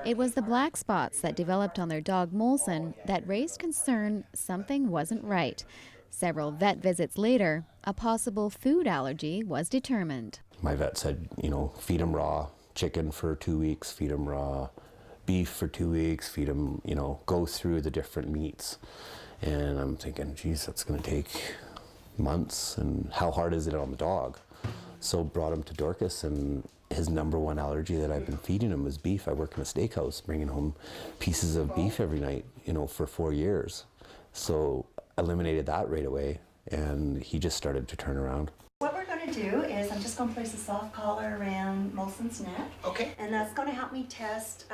It was the black spots that developed on their dog Molson that raised concern something wasn't right. Several vet visits later, a possible food allergy was determined. My vet said, feed him raw chicken for 2 weeks, feed him raw beef for 2 weeks, feed him, go through the different meats. And I'm thinking, geez, that's going to take months, and how hard is it on the dog? So brought him to DORCAS, and his #1 allergy that I've been feeding him was beef. I work in a steakhouse, bringing home pieces of beef every night, for 4 years. So eliminated that right away, and he just started to turn around. What we're going to do is I'm just going to place a soft collar around Molson's neck. Okay. And that's going to help me test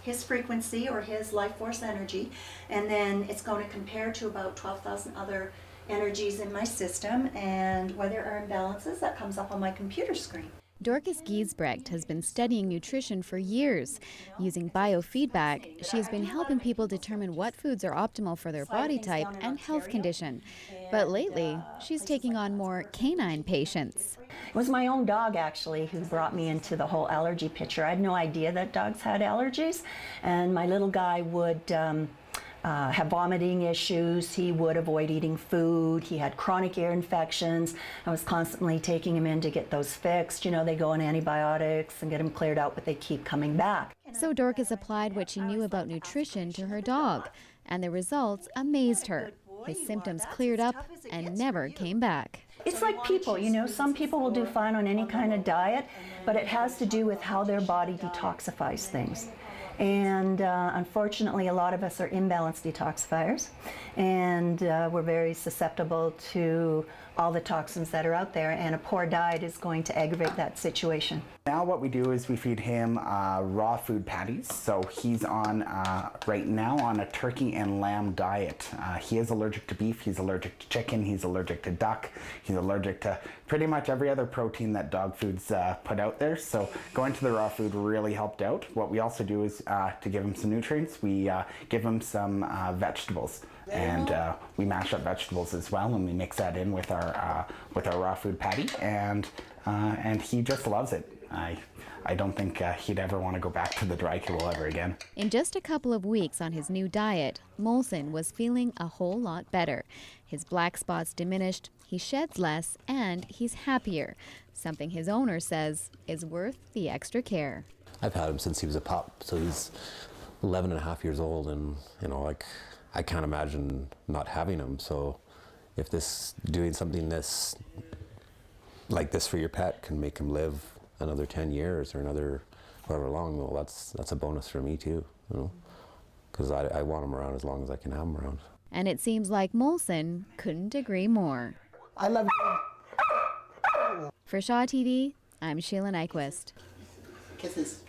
his frequency or his life force energy. And then it's going to compare to about 12,000 other energies in my system, and where there are imbalances, that comes up on my computer screen. DORCAS GIESBRECHT has been studying nutrition for years. Using biofeedback, she has been helping people determine what foods are optimal for their body type and health condition. But lately, she's taking on more canine patients. It was my own dog, actually, who brought me into the whole allergy picture. I had no idea that dogs had allergies, and my little guy would have vomiting issues. He would avoid eating food. He had chronic ear infections. I was constantly taking him in to get those fixed. They go on antibiotics and get them cleared out, but they keep coming back. So DORCAS applied what she knew about nutrition to her dog, and the results amazed her. His symptoms cleared up and never came back. It's like people, some people will do fine on any kind of diet, but it has to do with how their body detoxifies things. And unfortunately, a lot of us are imbalanced detoxifiers, and we're very susceptible to all the toxins that are out there, and a poor diet is going to aggravate that situation. Now what we do is we feed him raw food patties. So he's on, right now, on a turkey and lamb diet. He is allergic to beef, he's allergic to chicken, he's allergic to duck, he's allergic to pretty much every other protein that dog foods put out there. So going to the raw food really helped out. What we also do is to give him some nutrients, we give him some vegetables. And we mash up vegetables as well, and we mix that in with our raw food patty, and he just loves it. I don't think he'd ever want to go back to the dry kibble ever again. In just a couple of weeks on his new diet, Molson was feeling a whole lot better. His black spots diminished, he sheds less, and he's happier, something his owner says is worth the extra care. I've had him since he was a pup, so he's 11 and a half years old, and I can't imagine not having him. So if doing something like this for your pet can make him live another 10 years or another however long, well, that's a bonus for me too, because I want him around as long as I can have him around. And it seems like Molson couldn't agree more. I love you. For Shaw TV, I'm Sheila Nyquist. Kisses.